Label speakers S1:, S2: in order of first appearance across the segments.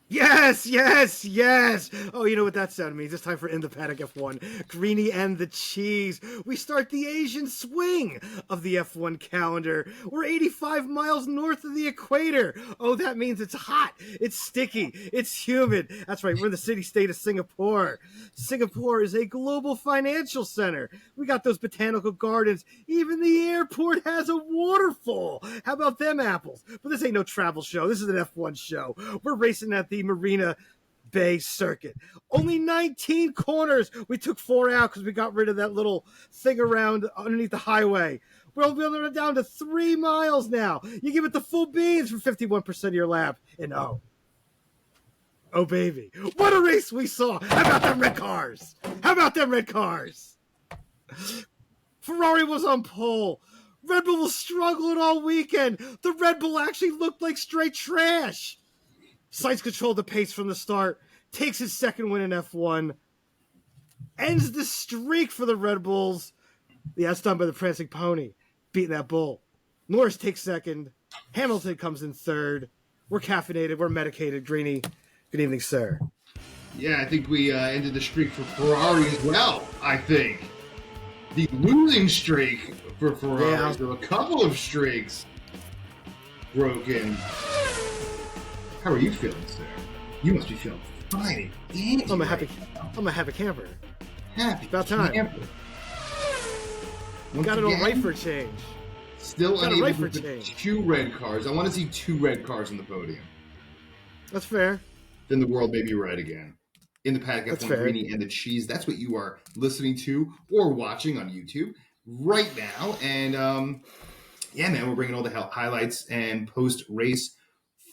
S1: Yes, yes, yes. Oh, you know what that sound means? It's time for In the Paddock F1. Greeny and the cheese. We start the Asian swing of the F1 calendar. We're 85 miles north of the equator. Oh, that means it's hot, it's sticky, it's humid. That's right, we're in the city-state of Singapore. Singapore is a global financial center. We got those botanical gardens. Even the airport has a waterfall. How about them apples? But this ain't no travel show. This is an F1 show. We're racing at the Marina Bay Circuit. Only 19 corners. We took 4 out because we got rid of that little thing around underneath the highway. We're down to 3 miles now. You give it the full beans for 51% of your lap. And oh baby, what a race we saw. How about them red cars? How about them red cars? Ferrari was on pole. Red Bull was struggling all weekend. The Red Bull actually looked like straight trash. Sainz controlled the pace from the start, takes his second win in F1, ends the streak for the Red Bulls. Yeah, that's done by the prancing pony, beating that bull. Norris takes second. Hamilton comes in third. We're caffeinated. We're medicated. Greeny, good evening, sir.
S2: Yeah, I think we ended the streak for Ferrari as well, I think. The losing streak for Ferrari.
S1: Yeah.
S2: There were a couple of streaks broken. How are you feeling, sir? You must be feeling fine.
S1: I'm a happy camper.
S2: Happy.
S1: About time.
S2: Camper.
S1: Got it all right for a change.
S2: Still
S1: Got it
S2: unable
S1: right for
S2: to
S1: a change.
S2: 2 red cars. I want to see 2 red cars on the podium.
S1: That's fair.
S2: Then the world may be right again. In the Paddock
S1: That's
S2: F1
S1: fair.
S2: Greeny and the cheese. That's what you are listening to or watching on YouTube right now. And yeah, man, we're bringing all the highlights and post-race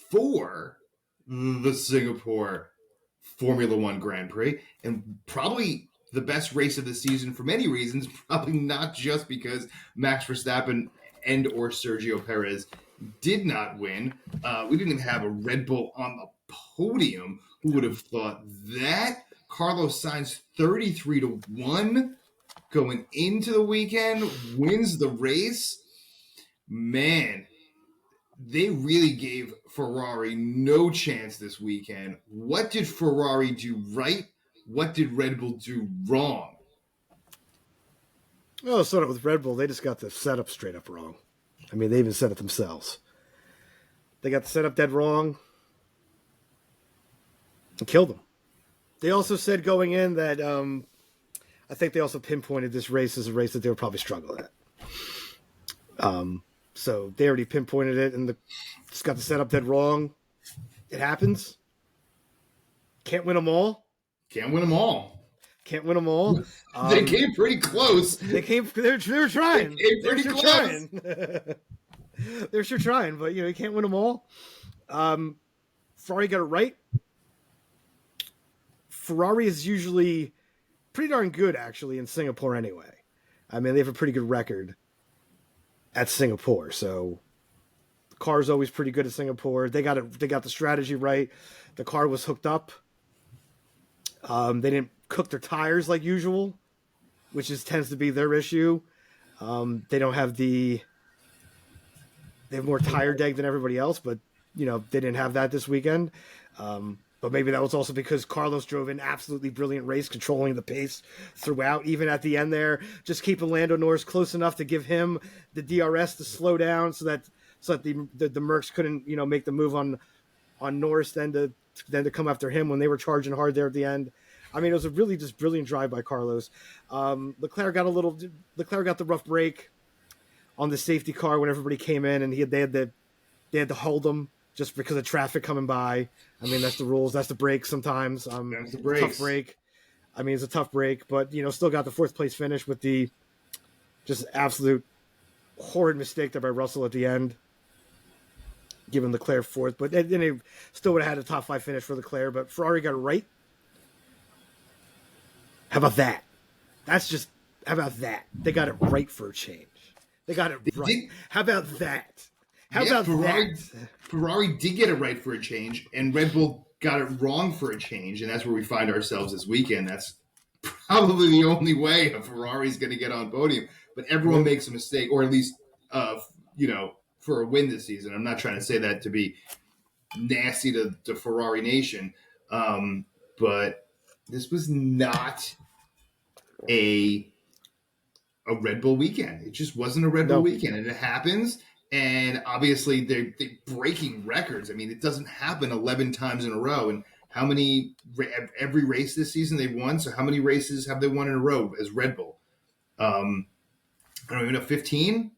S2: for the Singapore Formula One Grand Prix, and probably the best race of the season for many reasons. Probably not just because Max Verstappen and or Sergio Perez did not win. We didn't even have a Red Bull on the podium. Who would have thought that? Carlos Sainz 33-1 going into the weekend, wins the race. Man, they really gave Ferrari no chance this weekend. What did Ferrari do right? What did Red Bull do wrong?
S1: Well, it started with Red Bull. They just got the setup straight up wrong. I mean, they even said it themselves. They got the setup dead wrong and killed them. They also said going in that I think they also pinpointed this race as a race that they were probably struggling at. So they already pinpointed it, and just got the setup dead wrong. It happens. Can't win them all.
S2: Can't win them all.
S1: Can't win them all.
S2: They came pretty close.
S1: They were trying.
S2: They came pretty close.
S1: Trying. They're sure trying, but you can't win them all. Ferrari got it right. Ferrari is usually pretty darn good, actually, in Singapore anyway. I mean, they have a pretty good record at Singapore, so the car is always pretty good at Singapore. They got it. They got the strategy right. The car was hooked up. They didn't cook their tires like usual, which tends to be their issue. They don't have they have more tire deg than everybody else, but they didn't have that this weekend. But maybe that was also because Carlos drove an absolutely brilliant race, controlling the pace throughout, even at the end there, just keeping Lando Norris close enough to give him the DRS to slow down so that the Mercs couldn't, make the move on Norris then to come after him when they were charging hard there at the end. I mean, it was a really just brilliant drive by Carlos. Leclerc got the rough break on the safety car when everybody came in, and they had to hold him just because of traffic coming by. I mean, that's the rules. That's the break sometimes.
S2: That's the
S1: breaks. Tough break. I mean, it's a tough break, but, still got the 4th place finish with the just absolute horrid mistake there by Russell at the end, giving Leclerc 4th. But then they still would have had a top 5 finish for Leclerc, but Ferrari got it right. How about that? How about that? They got it right for a change. They got it right. How about that?
S2: Ferrari did get it right for a change, and Red Bull got it wrong for a change, and that's where we find ourselves this weekend. That's probably the only way a Ferrari's going to get on podium. But everyone makes a mistake, or at least, for a win this season. I'm not trying to say that to be nasty to Ferrari Nation. But this was not a Red Bull weekend. It just wasn't a Red Bull weekend, and it happens. And obviously, they're breaking records. I mean, it doesn't happen 11 times in a row. And how many every race this season they've won? So how many races have they won in a row as Red Bull? I don't even know, 15?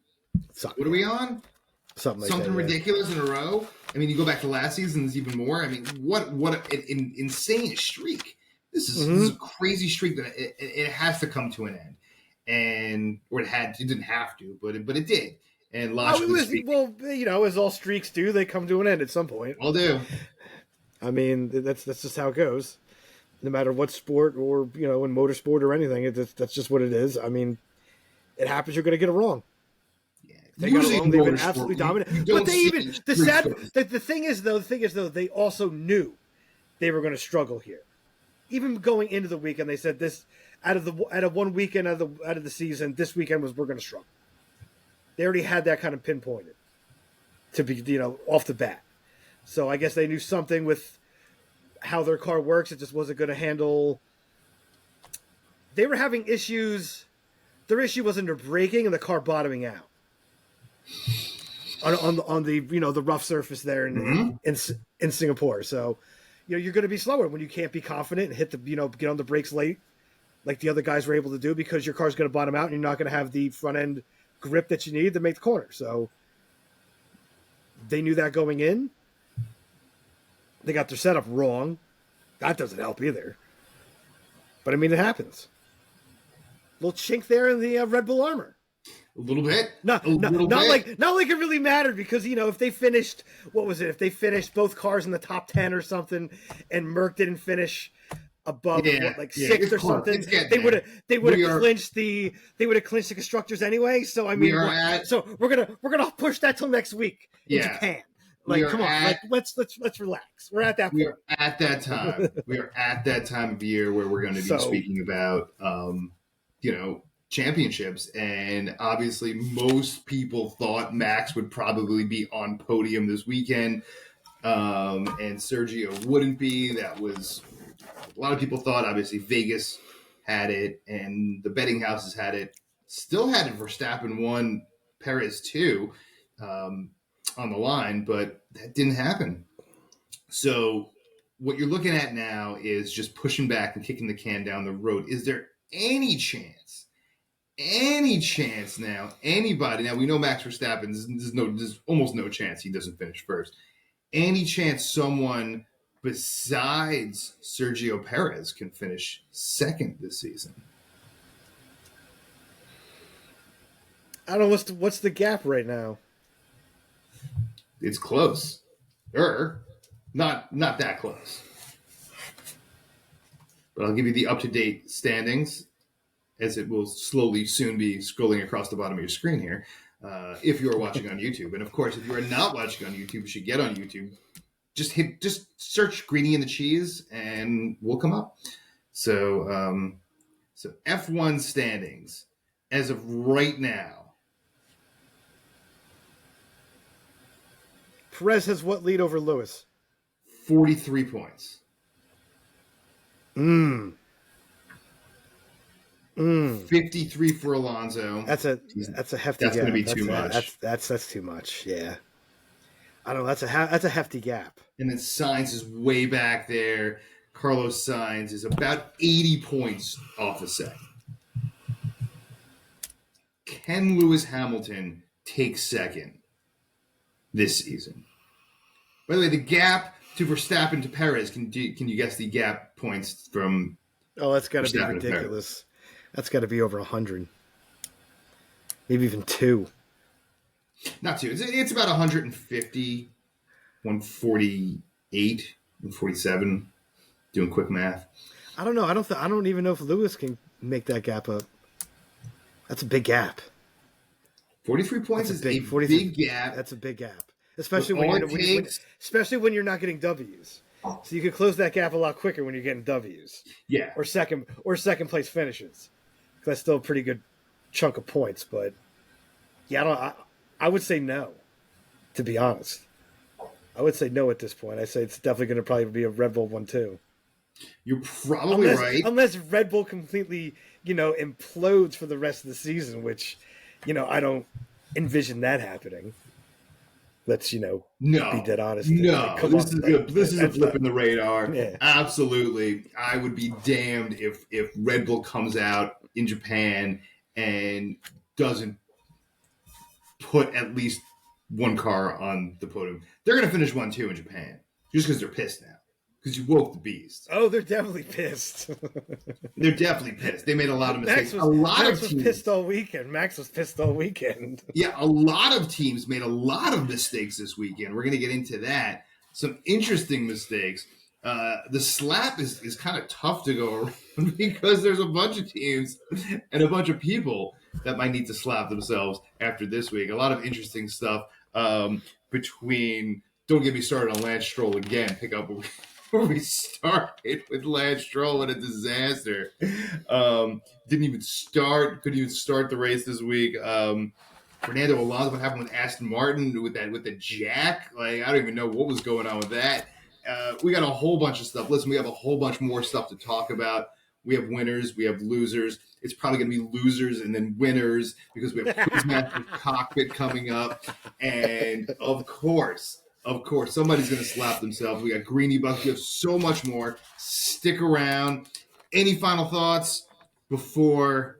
S2: What are we on? Something ridiculous in a row. I mean, you go back to last season, there's even more. I mean, what an insane streak. This is a crazy streak that it has to come to an end. And it didn't have to, but it did. And
S1: as all streaks do, they come to an end at some point.
S2: All do.
S1: I mean, that's just how it goes. No matter what sport or in motorsport or anything, that's just what it is. I mean, it happens. You're going to get it wrong.
S2: Yeah,
S1: they got it wrong. They've been absolutely dominant. But the thing is though, they also knew they were going to struggle here. Even going into the weekend, they said this out of one weekend out of the season, this weekend we're going to struggle. They already had that kind of pinpointed to be off the bat. So I guess they knew something with how their car works. It just wasn't going to handle. They were having issues. Their issue wasn't their braking and the car bottoming out on the the rough surface there in Singapore. So you're going to be slower when you can't be confident and hit the get on the brakes late like the other guys were able to do, because your car's going to bottom out and you're not going to have the front end grip that you need to make the corner. So they knew that going in. They got their setup wrong. That doesn't help either. But I mean, it happens. Little chink there in the Red Bull armor.
S2: A little bit.
S1: Not like it really mattered, because if they finished, what was it? If they finished both cars in the top 10 or something, and Merck didn't finish above sixth or something, they would have clinched the constructors anyway. So I mean, we're gonna push that till next week in Japan. Come on, let's relax. We're at that point.
S2: We are at that time. We are at that time of year where we're going to be speaking about, championships. And obviously, most people thought Max would probably be on podium this weekend, and Sergio wouldn't be. That was a lot of people thought. Obviously, Vegas had it, and the betting houses had it. Still had it. Verstappen 1, Perez 2. On the line, but that didn't happen. So what you're looking at now is just pushing back and kicking the can down the road. Is there any chance now, anybody, now we know Max Verstappen, there's almost no chance he doesn't finish first. Any chance someone besides Sergio Perez can finish second this season?
S1: I don't know, what's the gap right now?
S2: It's close. Not that close. But I'll give you the up-to-date standings, as it will slowly soon be scrolling across the bottom of your screen here, if you are watching on YouTube. And of course, if you are not watching on YouTube, you should get on YouTube. Just search Greeny and the Cheese, and we'll come up. So F1 standings as of right now.
S1: Perez has what lead over Lewis?
S2: 43 points. 53 for Alonso.
S1: That's a hefty gap.
S2: That's going to be too much.
S1: That's too much. Yeah. I don't know. That's a hefty gap.
S2: And then Sainz is way back there. Carlos Sainz is about 80 points off the second. Can Lewis Hamilton take second this season? By the way, the gap to Verstappen to Perez, can you guess the gap points from?
S1: Oh, that's got to be ridiculous. That's got to be over 100. Maybe even 2.
S2: Not 2. It's about 150, 148, 147. Doing quick math.
S1: I don't know. I don't even know if Lewis can make that gap up. That's a big gap.
S2: 43 points is a big gap.
S1: That's a big gap. Especially when you're not getting W's. So you can close that gap a lot quicker when you're getting W's.
S2: Yeah.
S1: Or second place finishes. That's still a pretty good chunk of points, but yeah, I would say no, to be honest. I would say no at this point. I say it's definitely going to probably be a Red Bull one too.
S2: You're probably right.
S1: Unless Red Bull completely, implodes for the rest of the season, which, I don't envision that happening. Let's, be dead honest.
S2: No, this is a blip in the radar.
S1: Yeah.
S2: Absolutely. I would be damned if Red Bull comes out in Japan and doesn't put at least one car on the podium. They're going to finish 1-2 in Japan just because they're pissed now. Because you woke the beast.
S1: Oh, they're definitely pissed.
S2: They're definitely pissed. They made a lot of mistakes.
S1: Max was pissed all weekend. Max was pissed all weekend.
S2: Yeah, a lot of teams made a lot of mistakes this weekend. We're going to get into that. Some interesting mistakes. The slap is kind of tough to go around because there's a bunch of teams and a bunch of people that might need to slap themselves after this week. A lot of interesting stuff between, don't get me started on Lance Stroll again, pick up where we started with Lance Stroll and a disaster. Couldn't even start the race this week. Fernando Alonso, what happened with Aston Martin with the jack? Like, I don't even know what was going on with that. We got a whole bunch of stuff. Listen, we have a whole bunch more stuff to talk about. We have winners, we have losers. It's probably going to be losers and then winners because we have Quizmaster Cockpit coming up. And of course, somebody's going to slap themselves. We got Greeny Bucks. We have so much more. Stick around. Any final thoughts before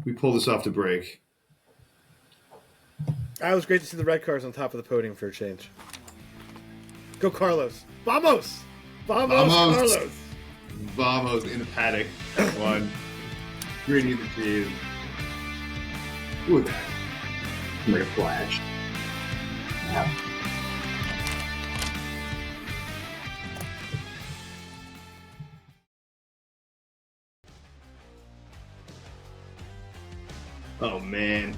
S2: we pull this off to break?
S1: It was great to see the red cars on top of the podium for a change. Go Carlos. Vamos! Carlos!
S2: Vamos in the paddock. One. Greeny in the cheese. Look at that. Like a flash. Yeah. Oh man,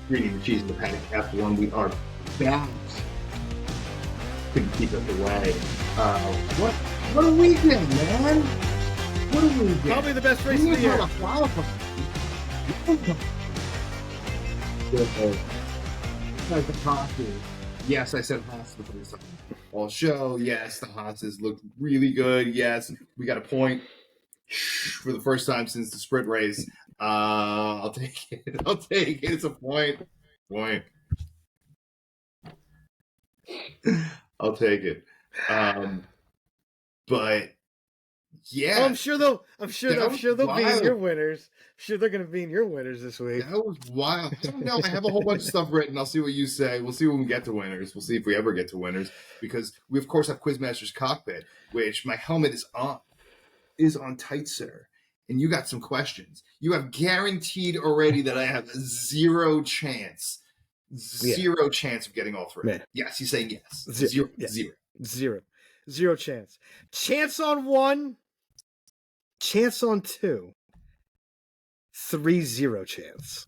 S2: Greeny and cheese in the paddock F1. We are back. Couldn't keep us away. What a weekend, man! What a weekend!
S1: Probably the best race of the year.
S2: The Haas. Yes, I said Haas the first time all show. Yes, the Haas looked really good. Yes, we got a point for the first time since the sprint race. I'll take it. It's a point. I'll take it. But yeah,
S1: I'm sure they'll be in your winners. I'm sure they're going to be in your winners this week.
S2: That was wild. I don't know. I have a whole bunch of stuff written. I'll see what you say. We'll see when we get to winners. We'll see if we ever get to winners because we of course have Quizmaster's Cockpit, which my helmet is on tight, sir. And you got some questions. You have guaranteed already that I have zero chance of getting all three. Man. Yes, he's saying yes.
S1: Zero chance. Chance on 1. Chance on 2. 3-0 chance.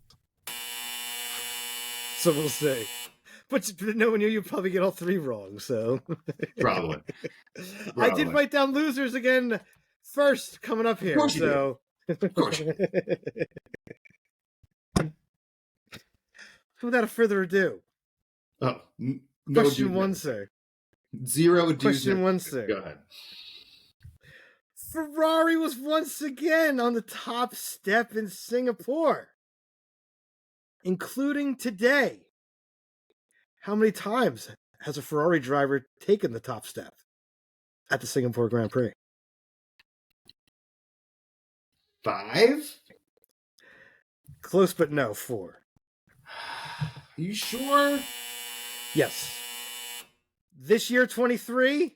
S1: So we'll see. But knowing you'll probably get all 3 wrong. So
S2: probably.
S1: I did write down losers again first coming up here. Of course you Without further ado.
S2: Oh,
S1: question 1, sir.
S2: Zero.
S1: Question 1, sir.
S2: Go ahead.
S1: Ferrari was once again on the top step in Singapore, including today. How many times has a Ferrari driver taken the top step at the Singapore Grand Prix?
S2: 5?
S1: Close, but no, 4.
S2: Are you sure?
S1: Yes. This year, 23.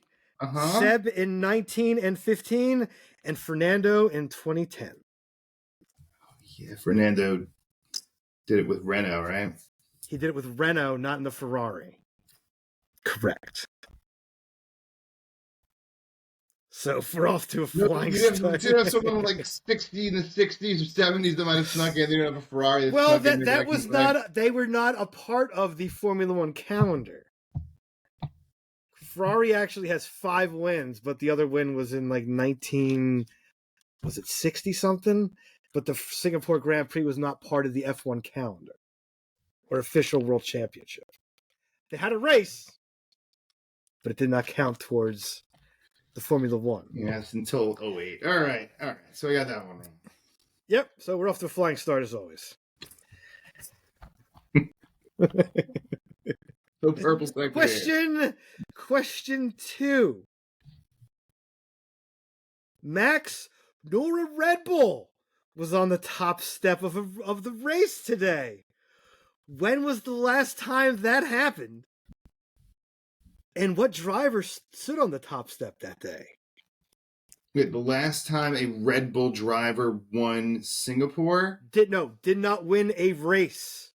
S1: Seb in 19 and 15, and Fernando in 2010.
S2: Yeah, Fernando did it with Renault, right?
S1: He did it with Renault, not in the Ferrari. Correct. So we're off to a flying start.
S2: You have someone like 60 in the 60s or 70s that might have snuck in. They don't have a Ferrari.
S1: Well, that was not. They were not a part of the Formula One calendar. Ferrari actually has 5 wins, but the other win was in like 60 something? But the Singapore Grand Prix was not part of the F1 calendar or official world championship. They had a race, but it did not count towards the Formula One.
S2: Yes, until 08. All right. So I got that one wrong.
S1: Yep, so we're off to a flying start as always.
S2: No purple sector.
S1: Question 2. Max nor a Red Bull was on the top step of the race today. When was the last time that happened? And what driver stood on the top step that day?
S2: Wait, the last time a Red Bull driver won Singapore?
S1: Did not win a race.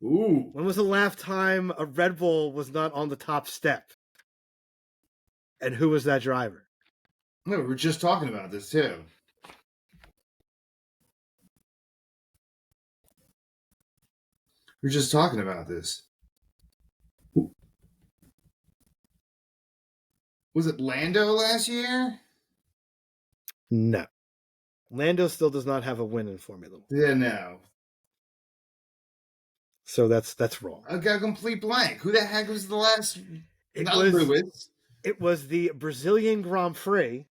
S2: Ooh.
S1: When was the last time a Red Bull was not on the top step? And who was that driver?
S2: No, we were just talking about this too. We were just talking about this. Was it Lando last year?
S1: No. Lando still does not have a win in Formula 1.
S2: Yeah, no.
S1: So that's wrong.
S2: I got a complete blank. Who the heck was the last? Lewis.
S1: It was the Brazilian Grand Prix.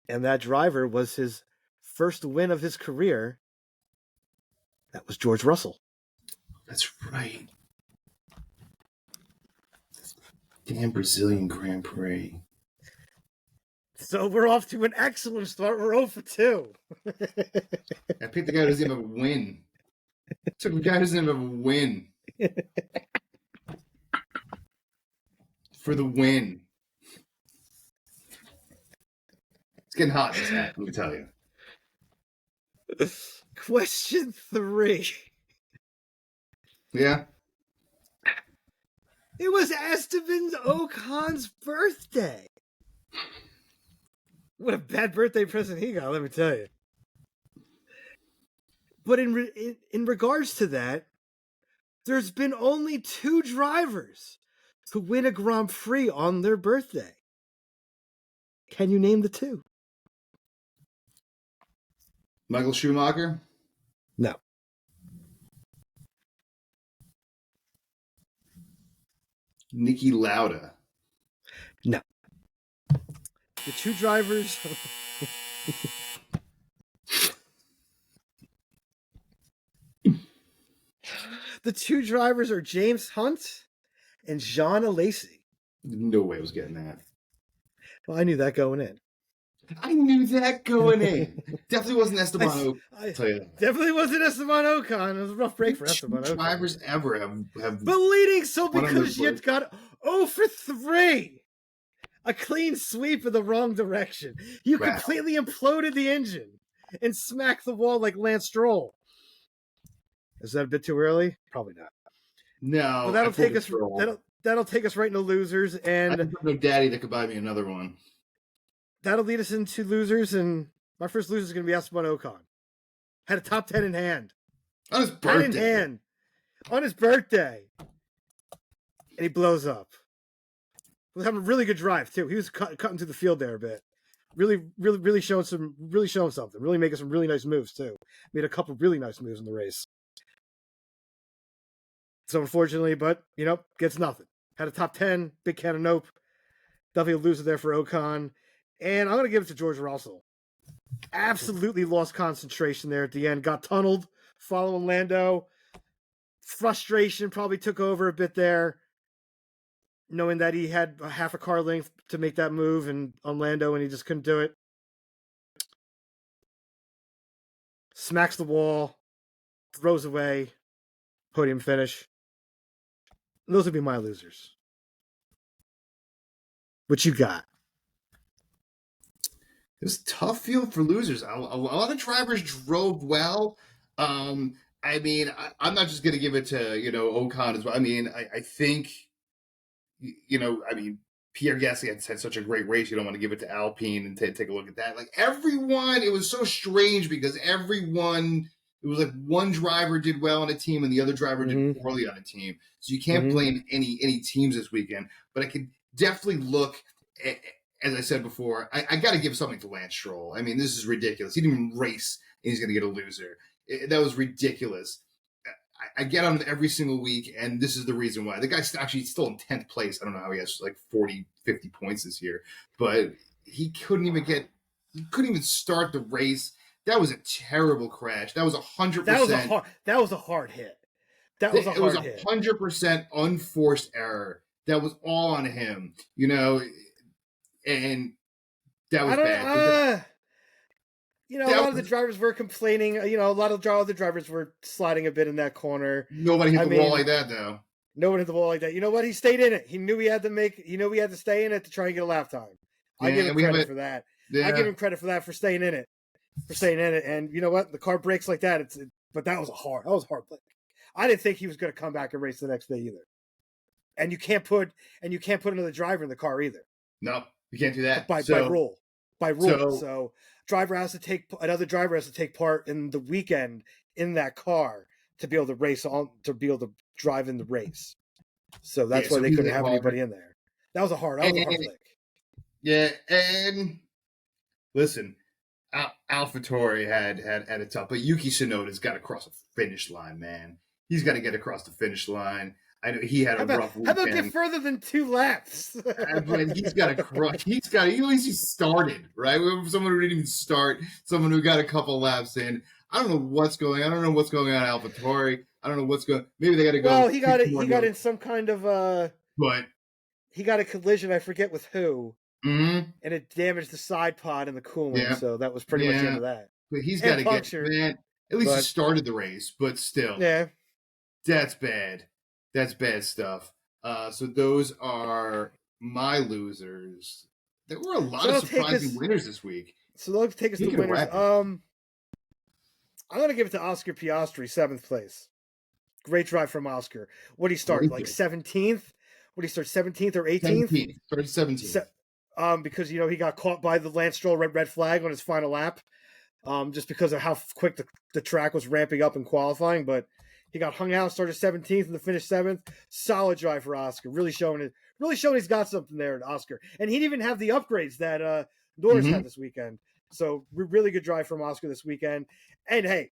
S1: And that driver was his first win of his career. That was George Russell.
S2: That's right. Damn Brazilian Grand Prix.
S1: So we're off to an excellent start. We're 0 for 2.
S2: I picked the guy who doesn't even have a win. Took the guy who doesn't even have a win. For the win. It's getting hot in this hat, let me tell you.
S1: Question 3.
S2: Yeah?
S1: It was Esteban Ocon's birthday. What a bad birthday present he got, let me tell you. But in regards to that, there's been only 2 drivers who win a Grand Prix on their birthday. Can you name the 2?
S2: Michael Schumacher?
S1: No.
S2: Niki Lauda?
S1: No. The 2 drivers... The 2 drivers are James Hunt and Jean Alesi.
S2: No way I was getting that.
S1: Well, I knew that going in.
S2: Definitely wasn't Esteban Ocon. I'll tell you that.
S1: Definitely wasn't Esteban Ocon. It was a rough break for Esteban Ocon.
S2: Drivers ever have
S1: But leading so because you got 0 for 3. A clean sweep in the wrong direction. You completely imploded the engine and smacked the wall like Lance Stroll. Is that a bit too early? Probably not.
S2: No.
S1: But that'll take us right into losers, and
S2: I don't have no daddy that could buy me another one.
S1: That'll lead us into losers, and my first loser is going to be Esteban Ocon. Had a top 10 in hand.
S2: On his birthday.
S1: 10 in hand. On his birthday. And he blows up. He was having a really good drive, too. He was cutting through the field there a bit. Really showing something. Really making some really nice moves, too. Made a couple really nice moves in the race. So unfortunately, but, gets nothing. Had a top 10, big can of nope. Definitely a loser there for Ocon. And I'm going to give it to George Russell. Absolutely lost concentration there at the end. Got tunneled following Lando. Frustration probably took over a bit there. Knowing that he had a half a car length to make that move and on Lando and he just couldn't do it. Smacks the wall. Throws away. Podium finish. And those would be my losers. What you got?
S2: It was a tough field for losers. A lot of drivers drove well. I'm not just going to give it to, Ocon as well. I think, Pierre Gasly had such a great race. You don't want to give it to Alpine and take a look at that. Like everyone, it was so strange because it was like one driver did well on a team and the other driver did poorly on a team. So you can't blame any teams this weekend. But I could definitely look at, as I said before, I got to give something to Lance Stroll. This is ridiculous. He didn't even race, and he's going to get a loser. That was ridiculous. I get on every single week, and this is the reason why. The guy's actually still in 10th place. I don't know how he has like 40, 50 points this year, but he couldn't even start the race. That was a terrible crash. That was 100%.
S1: That was a hard hit. That was a hard hit.
S2: It was 100% unforced error. That was all on him, and that was bad.
S1: A lot of the drivers were complaining. A lot of the drivers were sliding a bit in that corner.
S2: Nobody hit the wall like that, though.
S1: Nobody hit the wall like that. You know what? He stayed in it. He knew he had to stay in it to try and get a lap time. I give him credit for that. Yeah. I give him credit for that, for staying in it. And you know what? The car breaks like that. But that was a hard play. I didn't think he was going to come back and race the next day either. And you can't put another driver in the car either.
S2: No, you can't do that
S1: by rule. So another driver has to take part in the weekend in that car to be able to race on, to be able to drive in the race. So that's why they couldn't have anybody in there. That was a hard flick.
S2: Yeah, and listen, AlphaTauri had a tough, but Yuki Tsunoda's got to cross the finish line, man. He's got to get across the finish line. I know he had a rough weekend.
S1: How about get further than 2 laps?
S2: But he's got to crush. At least he started, right? Someone who didn't even start, someone who got a couple laps in. I don't know what's going on. I don't know what's going on at AlphaTauri. I don't know what's going. Maybe they got to go.
S1: Well, he got in some kind of
S2: But
S1: he got a collision. I forget with who.
S2: Mm-hmm.
S1: And it damaged the side pod and the coolant. Yeah. So that was pretty much the end of that.
S2: But he's got to get, man. At least he started the race, but still, that's bad. That's bad stuff. So those are my losers. There were a lot of surprising winners this week.
S1: So let's take us to winners. I'm going to give it to Oscar Piastri, 7th place. Great drive from Oscar. What did he start? Like 17th? What did he start? 17th or 18th?
S2: 17th. Started 17th.
S1: Because he got caught by the Lance Stroll red flag on his final lap. Just because of how quick the track was ramping up in qualifying, but he got hung out, started 17th and finished 7th. Solid drive for Oscar. Really showing he's got something there at Oscar. And he didn't even have the upgrades that Norris had this weekend. So really good drive from Oscar this weekend. And hey,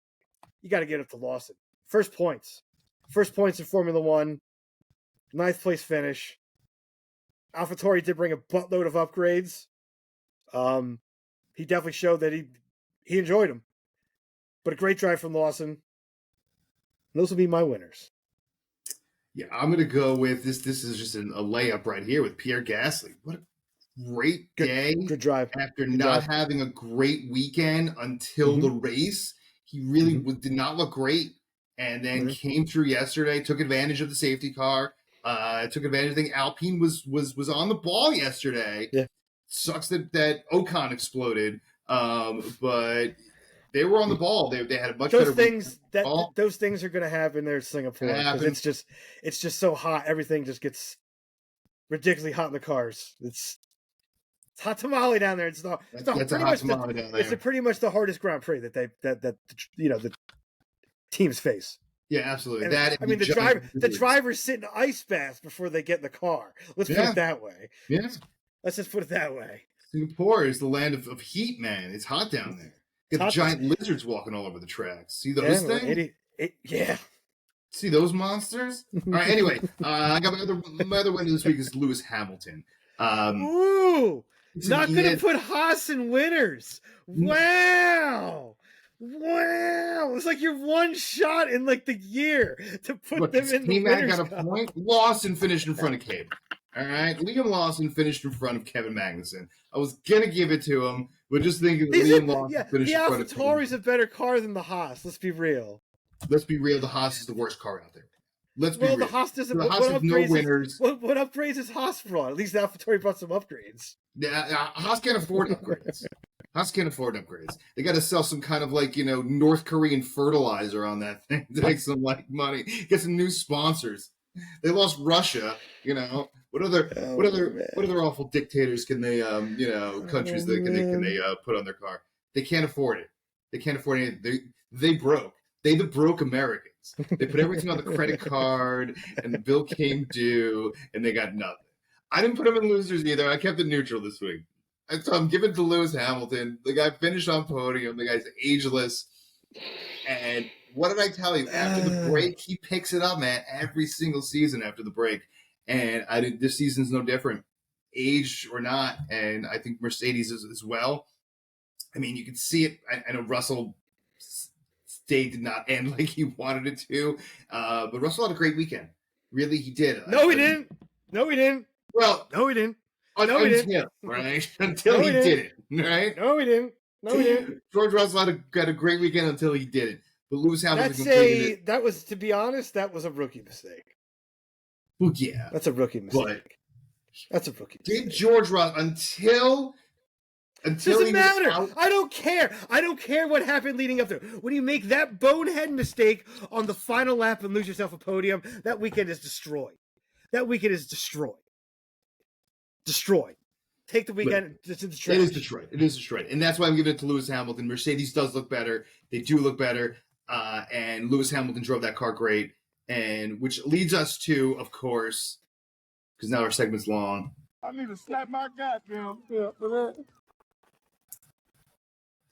S1: you got to get up to Lawson. First points in Formula One. 9th place finish. AlphaTauri did bring a buttload of upgrades. He definitely showed that he enjoyed them. But a great drive from Lawson. Those will be my winners.
S2: Yeah, I'm going to go with this. This is just a layup right here with Pierre Gasly. What a great day.
S1: Good drive.
S2: After not having a great weekend until the race, he really did not look great. And then came through yesterday, took advantage of the safety car, took advantage. I think Alpine was on the ball yesterday. Yeah. Sucks that Ocon exploded, but they were on the ball. They had a much better
S1: things those things are going to happen there in Singapore because it's just so hot. Everything just gets ridiculously hot in the cars. It's hot tamale down there. It's pretty much the hardest Grand Prix that the teams face.
S2: Yeah, absolutely.
S1: And the drivers sit in ice baths before they get in the car. Let's put it that way.
S2: Yeah.
S1: Let's just put it that way.
S2: Singapore is the land of heat, man. It's hot down there. Got the giant lizards walking all over the tracks. See those things? See those monsters? All right, anyway, I got my other winner this week is Lewis Hamilton.
S1: Ooh! Not going to put Haas in winners. Wow! It's like you're one shot in like the year to put them in the winners.
S2: Got a point. Lawson finished in front of Cable. All right, Liam Lawson finished in front of Kevin Magnussen. I was gonna give it to him, but just thinking Liam Lawson finished in front of him.
S1: The AlphaTauri's a better car than the Haas. Let's be real.
S2: The Haas is the worst car out there. Let's be real.
S1: The Haas doesn't.
S2: The Haas has no winners.
S1: What upgrades has Haas brought? At least the AlphaTauri brought some upgrades.
S2: Yeah, Haas can't afford upgrades. They got to sell some kind of North Korean fertilizer on that thing to make some money. Get some new sponsors. They lost Russia. What other awful dictators can they countries that can they put on their car? They can't afford it. They can't afford anything. They broke. They the broke Americans. They put everything on the credit card, and the bill came due, and they got nothing. I didn't put them in losers either. I kept it neutral this week. And so I'm giving to Lewis Hamilton. The guy finished on podium. The guy's ageless. And What did I tell you? After the break, he picks it up, man. Every single season after the break, and this season's no different, age or not. And I think Mercedes is as well. I mean, you can see it. I know Russell day did not end like he wanted it to, but Russell had a great weekend. Really, he did.
S1: No, he didn't. No, he didn't.
S2: Well,
S1: no, he didn't.
S2: No, he didn't. Right? Until he did it. Right?
S1: No, he didn't. No, he didn't.
S2: George Russell had a great weekend until he did it. But Lewis Hamilton
S1: that was, to be honest, that was a rookie mistake.
S2: Well, yeah.
S1: That's a rookie mistake. That's a rookie mistake.
S2: Did George Russell until
S1: doesn't matter. I don't care. I don't care what happened leading up to it. When you make that bonehead mistake on the final lap and lose yourself a podium, that weekend is destroyed. That weekend is destroyed. Destroyed. Take the weekend. It's in the trash.
S2: It is destroyed. It is destroyed. And that's why I'm giving it to Lewis Hamilton. Mercedes does look better. They do look better. And Lewis Hamilton drove that car great. And which leads us to, of course, because now our segment's long.
S3: I need to slap my goddamn for that.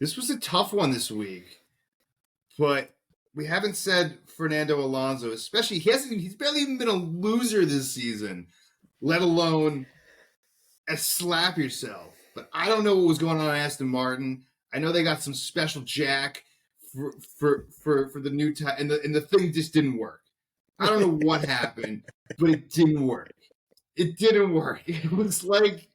S2: This was a tough one this week. But we haven't said Fernando Alonso, especially he's barely even been a loser this season, let alone a slap yourself. But I don't know what was going on at Aston Martin. I know they got some special jack for the new time, and the thing just didn't work. I don't know what happened, but it didn't work. It didn't work. It was like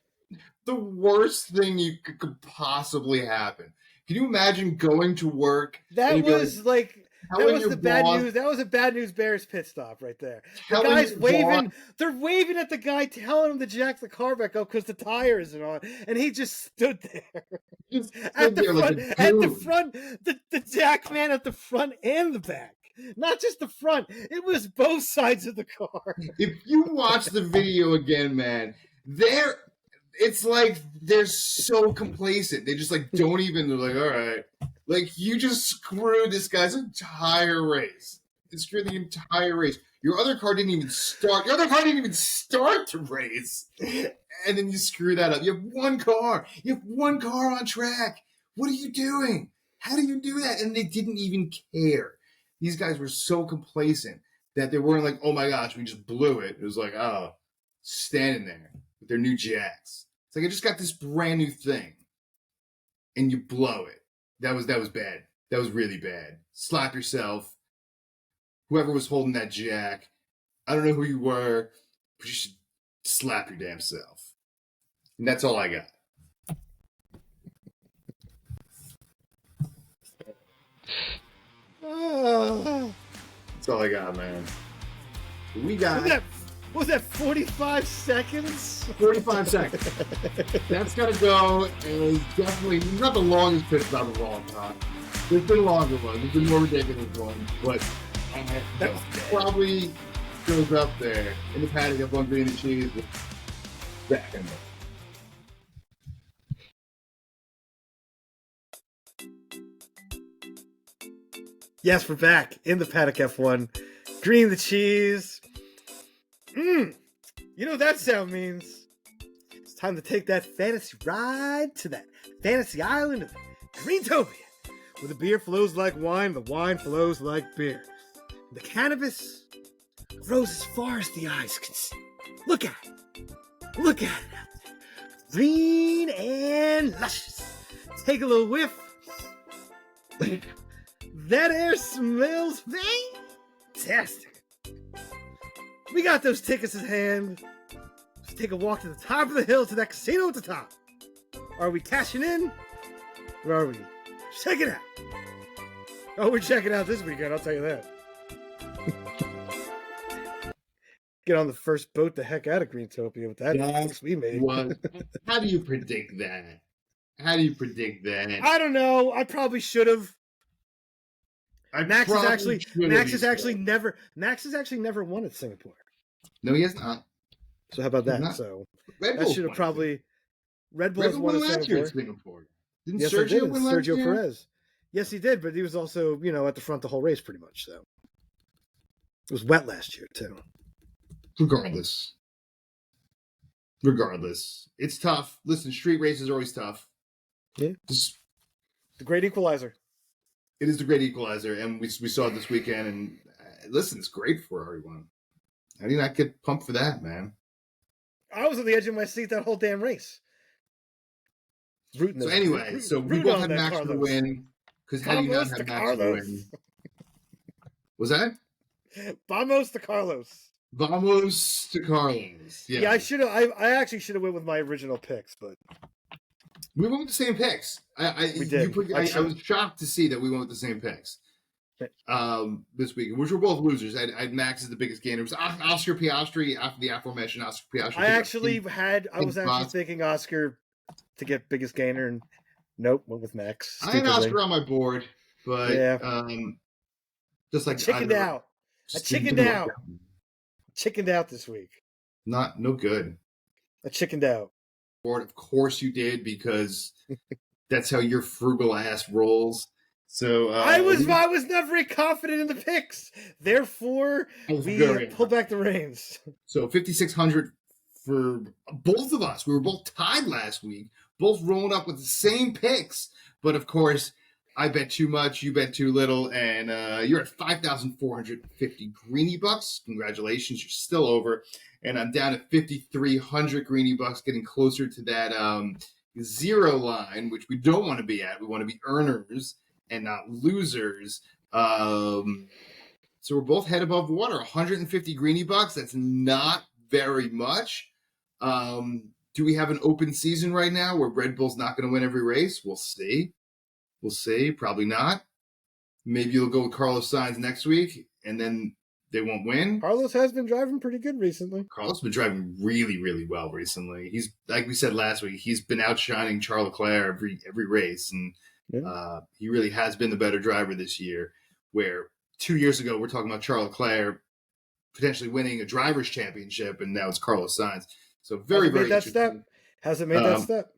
S2: the worst thing you could possibly happen. Can you imagine going to work?
S1: That was the bad news. That was a bad news Bears pit stop right there. The guy's waving. They're waving at the guy, telling him to jack the car back up because the tire isn't on, and he just stood there. At the front, the jack man at the front and the back. Not just the front. It was both sides of the car.
S2: If you watch the video again, man, it's like they're so complacent. They just don't even. They're like, all right, you just screwed this guy's entire race. You screwed the entire race. Your other car didn't even start. Your other car didn't even start to race, and then you screw that up. You have one car. You have one car on track. What are you doing? How do you do that? And they didn't even care. These guys were so complacent that they weren't like, oh my gosh, we just blew it. It was like, oh, standing there with their new jacks. It's like, I just got this brand new thing and you blow it. That was bad. That was really bad. Slap yourself. Whoever was holding that jack, I don't know who you were, but you should slap your damn self. And that's all I got. That's all I got, man. We got...
S1: What was that 45 seconds?
S2: 45 seconds. That's got to go. And it's definitely not the longest pit stop of all time. There's been longer ones. There's been more ridiculous ones. But that probably goes up there in the paddock F1 Green and Cheese. Back in there.
S1: Yes, we're back in the paddock F1. Green the cheese. You know what that sound means? It's time to take that fantasy ride to that fantasy island of Greentopia, where the beer flows like wine, the wine flows like beer. And the cannabis grows as far as the eyes can see. Look at it. Look at it out there. Green and luscious. Take a little whiff. That air smells fantastic. We got those tickets in hand. Let's take a walk to the top of the hill to that casino at the top. Are we cashing in? Or are we checking out? Oh, we're checking out this weekend, I'll tell you that. Get on the first boat the heck out of Greentopia with that mix we made.
S2: How do you predict that? I
S1: don't know. I probably should have. Max has actually never won at Singapore.
S2: No, he has not.
S1: So how about that? So that should have probably Red Bull has won at
S2: Singapore.
S1: Didn't Sergio win last year? Sergio Perez. Yes, he did, but he was also, at the front the whole race pretty much. So it was wet last year too.
S2: Regardless, it's tough. Listen, street races are always tough.
S1: Yeah, the great equalizer.
S2: It is the great equalizer, and we saw it this weekend. And listen, it's great for Ferrari won. How do you not get pumped for that, man?
S1: I was on the edge of my seat that whole damn race.
S2: So anyway, we both had Max for the win. Because how do you not have Max for the win? Was that?
S1: Vamos to Carlos.
S2: Vamos to Carlos.
S1: Yeah, I actually should have went with my original picks, but
S2: we went with the same picks.
S1: We did.
S2: I was shocked to see that we went with the same picks. This week, which were both losers. I had Max as the biggest gainer. It was Oscar Piastri after the aforementioned Oscar Piastri.
S1: I was actually thinking Oscar to get biggest gainer, and nope, went with Max.
S2: I had Oscar on my board, but just like
S1: chickened out. I chickened out. Chickened out this week.
S2: No good.
S1: I chickened out.
S2: Of course you did, because that's how your frugal ass rolls. So
S1: I was never confident in the picks. Therefore, we pulled back the reins.
S2: So 5,600 for both of us. We were both tied last week, both rolling up with the same picks. But of course, I bet too much, you bet too little, and you're at 5,450 greeny bucks. Congratulations, you're still over. And I'm down at 5,300 greeny bucks, getting closer to that zero line, which we don't want to be at. We want to be earners and not losers. So we're both head above water. 150 greeny bucks. That's not very much. Do we have an open season right now where Red Bull's not going to win every race? We'll see. Probably not. Maybe you'll go with Carlos Sainz next week, and then they won't win.
S1: Carlos has been driving pretty good recently.
S2: Carlos has been driving really, really well recently. He's, like we said last week, he's been outshining Charles Leclerc every race, and he really has been the better driver this year. Where 2 years ago we're talking about Charles Leclerc potentially winning a drivers' championship, and now it's Carlos Sainz. So very, very interesting.
S1: Hasn't made that step.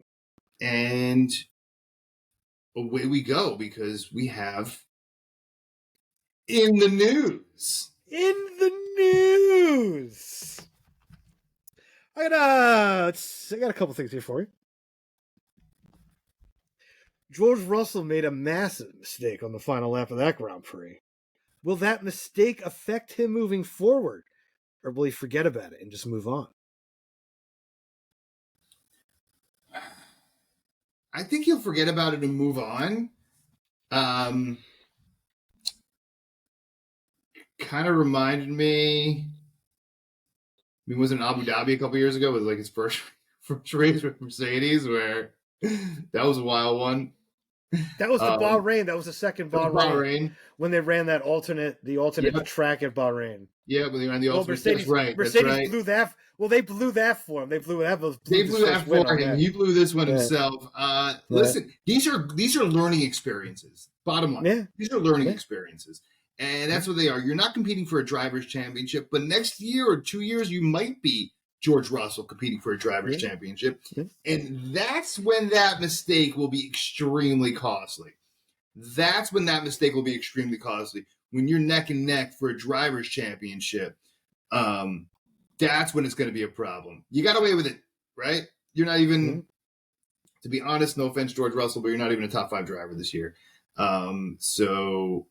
S2: And away we go, because we have in the news.
S1: I got a couple things here for you. George Russell made a massive mistake on the final lap of that Grand Prix. Will that mistake affect him moving forward, or will he forget about it and just move on?
S2: I think he'll forget about it and move on. Kind of reminded me. I mean, was it in Abu Dhabi a couple years ago? It was like his first race with Mercedes, where that was a wild one.
S1: That was the Bahrain. That was the second Bahrain when they ran the alternate track at Bahrain.
S2: Yeah, when they ran the alternate.
S1: Mercedes blew that. Well, they blew that for him. They blew that
S2: for him. He blew this one himself. Listen, these are learning experiences. Bottom line, these are learning experiences, and that's what they are. You're not competing for a drivers' championship, but next year or 2 years, you might be George Russell competing for a drivers' championship, and that's when that mistake will be extremely costly. When you're neck and neck for a drivers' championship, that's when it's going to be a problem. You got away with it, right? You're not even, to be honest, no offense, George Russell, but you're not even a top 5 driver this year. So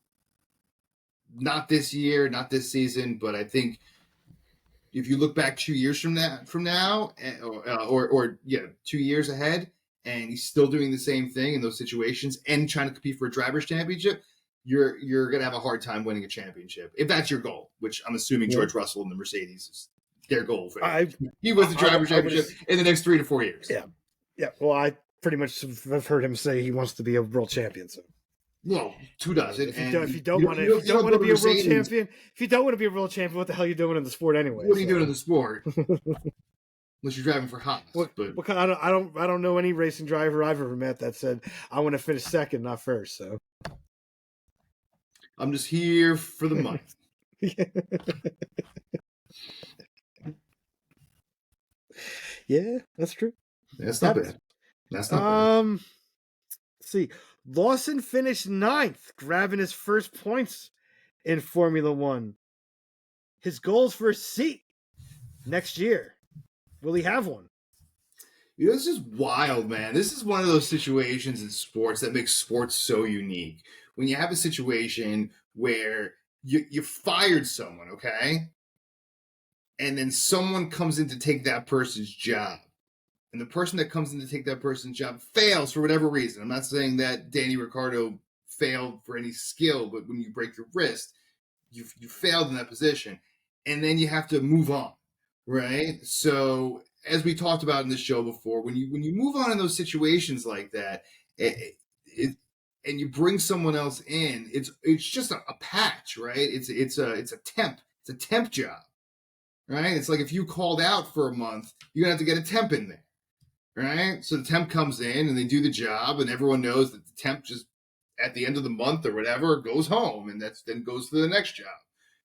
S2: not this year, not this season, but I think if you look back 2 years from now, or 2 years ahead, and he's still doing the same thing in those situations and trying to compete for a driver's championship, you're gonna have a hard time winning a championship if that's your goal. Which I'm assuming George Russell and the Mercedes is their goal. He wins the driver's championship in the next 3 to 4 years.
S1: Yeah. Well, I pretty much have heard him say he wants to be a world champion. So.
S2: Well, who doesn't?
S1: If you don't want to be a world champion, what the hell are you doing in the sport anyway?
S2: What are you doing in the sport? Unless you're driving for Haas.
S1: I don't know any racing driver I've ever met that said I want to finish second, not first. So
S2: I'm just here for the money.
S1: Yeah, that's true.
S2: That's not bad. That's not bad.
S1: Let's see. Lawson finished 9th, grabbing his first points in Formula One. His goals for a seat next year. Will he have one?
S2: You know, this is wild, man. This is one of those situations in sports that makes sports so unique. when you have a situation where you fired someone, okay? And then someone comes in to take that person's job. And the person that comes in to take that person's job fails for whatever reason. I'm not saying that Danny Ricciardo failed for any skill, but when you break your wrist, you failed in that position. And then you have to move on, right? So as we talked about in this show before, when you move on in those situations like that, and you bring someone else in, it's just a patch, right? It's a temp job, right? It's like if you called out for a month, you're gonna have to get a temp in there, right? So the temp comes in and they do the job, and everyone knows that the temp just at the end of the month or whatever goes home, and then goes to the next job.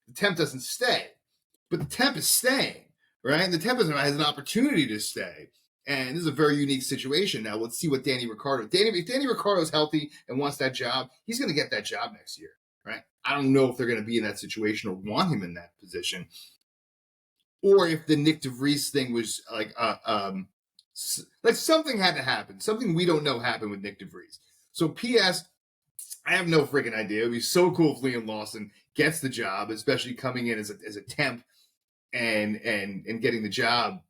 S2: The temp doesn't stay, but the temp is staying, right? The temp has an opportunity to stay. And this is a very unique situation. Now, let's see what Danny Ricciardo. If Danny Ricciardo is healthy and wants that job, he's going to get that job next year, right? I don't know if they're going to be in that situation or want him in that position, or if the Nick DeVries thing was like something had to happen, something we don't know happened with Nick DeVries. So, P.S. I have no freaking idea. It'd be so cool if Liam Lawson gets the job, especially coming in as a temp and getting the job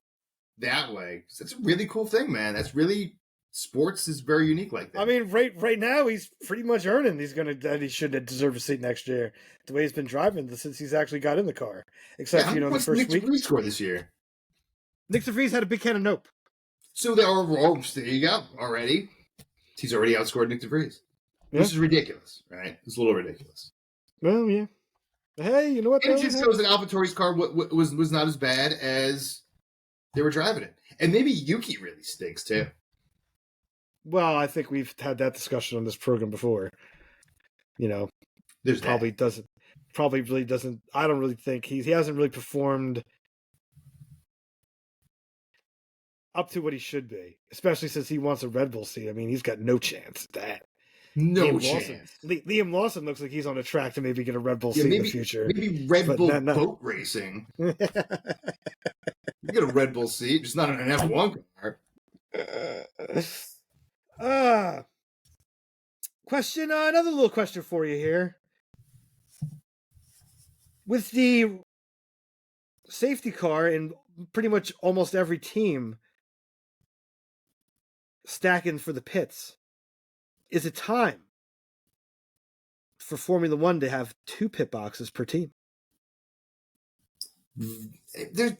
S2: that way. So that's a really cool thing, man. That's really, sports is very unique like that.
S1: I mean, right now he's pretty much earning. That he should deserve a seat next year. The way he's been driving since he's actually got in the car, except the first
S2: Nick
S1: week.
S2: DeVries score this year?
S1: Nick DeVries had a big can of nope.
S2: So there you go. Already, he's already outscored Nick DeVries.
S1: Yeah.
S2: This is ridiculous, right? It's a little ridiculous.
S1: Well, yeah. Hey, you know what?
S2: And it just shows that AlphaTauri's car was not as bad as they were driving it. And maybe Yuki really stinks, too.
S1: Well, I think we've had that discussion on this program before.
S2: There's
S1: probably really doesn't. I don't really think he hasn't really performed up to what he should be, especially since he wants a Red Bull seat. I mean, he's got no chance at that.
S2: No chance.
S1: Liam Lawson looks like he's on a track to maybe get a Red Bull seat in the future.
S2: Maybe Red Bull boat racing. You get a Red Bull seat, just not in an F1 car.
S1: Question. Another little question for you here. With the safety car in pretty much almost every team stacking for the pits, is it time for Formula One to have 2 pit boxes per team?
S2: There's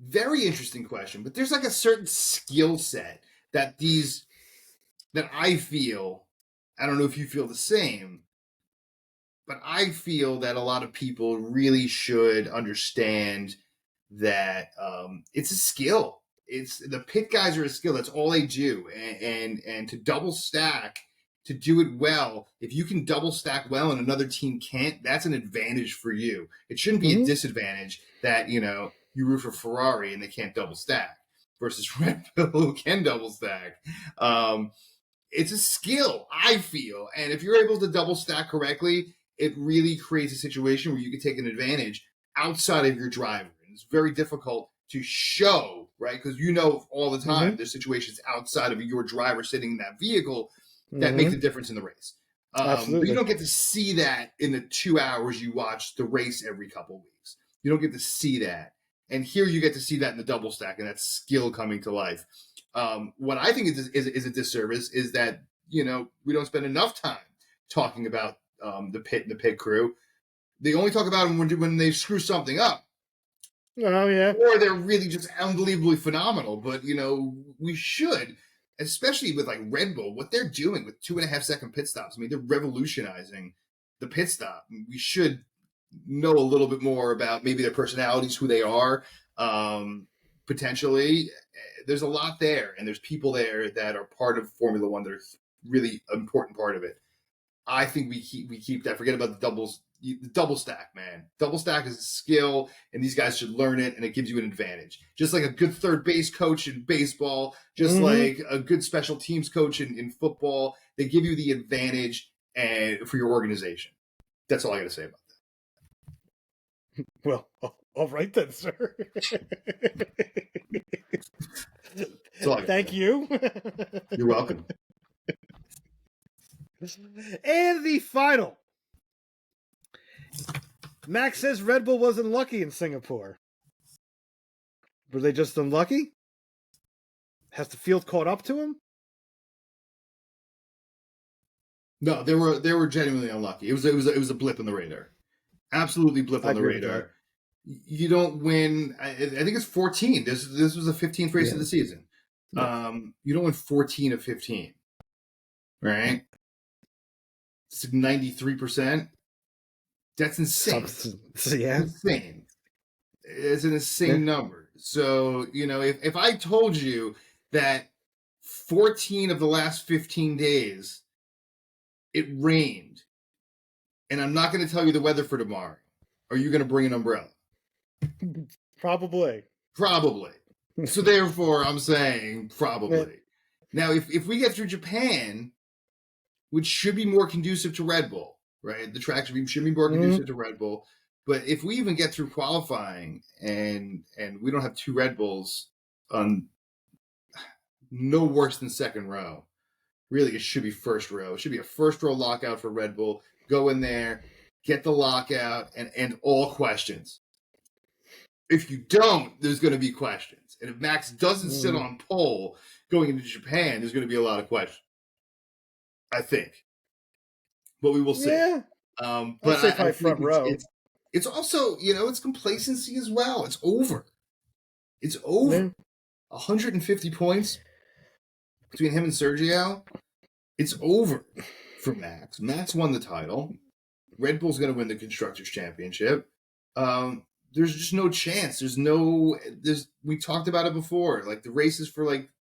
S2: very interesting question, but there's like a certain skill set that I feel, I don't know if you feel the same, but I feel that a lot of people really should understand that it's a skill. It's the pit guys are a skill. That's all they do. And to double stack, to do it well, if you can double stack well and another team can't, that's an advantage for you. It shouldn't be a disadvantage that, you root for Ferrari and they can't double stack versus Red Bull who can double stack. It's a skill, I feel. And if you're able to double stack correctly, it really creates a situation where you can take an advantage outside of your driver. And it's very difficult to show, right? Because all the time there's situations outside of your driver sitting in that vehicle that make the difference in the race. But you don't get to see that in the 2 hours you watch the race every couple of weeks. You don't get to see that. And here you get to see that in the double stack and that skill coming to life. What I think is a disservice is that, we don't spend enough time talking about the pit crew. They only talk about them when they screw something up.
S1: Oh, yeah.
S2: Or they're really just unbelievably phenomenal. But, we should, especially with like Red Bull, what they're doing with 2.5 second pit stops. I mean, they're revolutionizing the pit stop. We should know a little bit more about maybe their personalities, who they are, potentially. There's a lot there, and there's people there that are part of Formula One that are really important part of it. I think we keep that. Forget about the double stack, man. Double stack is a skill, and these guys should learn it, and it gives you an advantage. Just like a good third base coach in baseball, just like a good special teams coach in football, they give you the advantage for your organization. That's all I got to say about that.
S1: Well, all right then, sir. Thank you.
S2: You're welcome.
S1: And the final. Max says Red Bull wasn't lucky in Singapore. Were they just unlucky? Has the field caught up to him?
S2: No, they were genuinely unlucky. It was a blip on the radar. Absolutely blip on the radar. You don't win. I think it's 14. This was the 15th race of the season.
S1: Yeah.
S2: You don't win 14 of 15, right? It's 93%. That's insane.
S1: Yeah,
S2: insane. It's an insane number. So if I told you that 14 of the last 15 days it rained, and I'm not going to tell you the weather for tomorrow, are you going to bring an umbrella?
S1: Probably.
S2: So therefore, I'm saying probably. Now, if we get through Japan, which should be more conducive to Red Bull, right? The track should be more conducive to Red Bull. But if we even get through qualifying and we don't have two Red Bulls on no worse than second row, really it should be first row. It should be a first row lockout for Red Bull. Go in there, get the lockout, and end all questions. If you don't, there's going to be questions. And if Max doesn't sit on pole going into Japan, there's going to be a lot of questions, I think. But we will see.
S1: Yeah.
S2: But
S1: I'd say probably front row.
S2: It's also, it's complacency as well. It's over. It's over.
S1: Yeah.
S2: 150 points between him and Sergio. It's over for Max. Max won the title. Red Bull's going to win the Constructors' Championship. There's just no chance. We talked about it before. Like the races for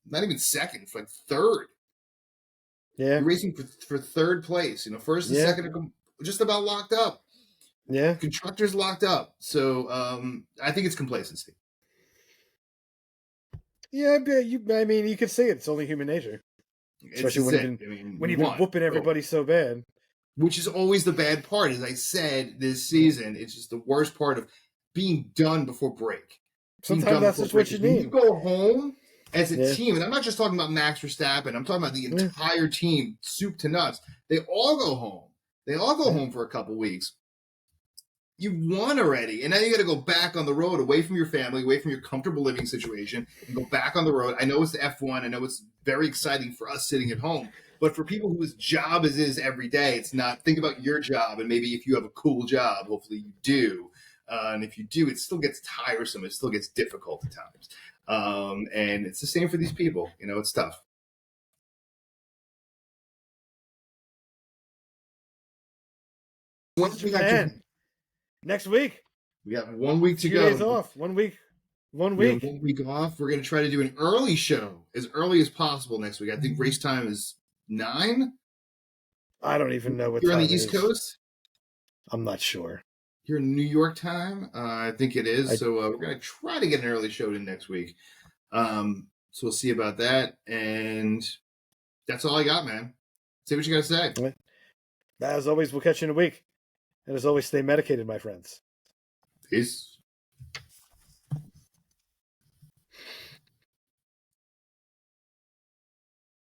S2: not even second, for third.
S1: Yeah.
S2: You're racing for third place. First and second are just about locked up.
S1: Yeah.
S2: Constructors locked up. So I think it's complacency.
S1: Yeah, you could say it. It's only human nature. Especially when you've been whooping everybody so bad.
S2: Which is always the bad part. As I said, this season, it's just the worst part of being done before break.
S1: Sometimes that's just what you need.
S2: When you go home as a team, and I'm not just talking about Max Verstappen, I'm talking about the entire team, soup to nuts. They all go home. They all go home for a couple weeks. You won already, and now you got to go back on the road, away from your family, away from your comfortable living situation, and go back on the road. I know it's the F1. I know it's very exciting for us sitting at home. But for people whose job is every day, it's not. Think about your job, and maybe if you have a cool job, hopefully you do. And if you do, it still gets tiresome. It still gets difficult at times. And it's the same for these people. It's tough.
S1: Next week.
S2: We got 1 week to
S1: 2
S2: go.
S1: days off. 1 week. 1
S2: week.
S1: week.
S2: 1 week off. We're going to try to do an early show as early as possible next week. I think race time is 9.
S1: I don't even know what
S2: You're
S1: time
S2: on the East Coast?
S1: I'm not sure.
S2: You're in New York time? I think it is. So we're going to try to get an early show in next week. So we'll see about that. And that's all I got, man. Say what you got to say.
S1: As always, we'll catch you in a week. And as always, stay medicated, my friends.
S2: Peace.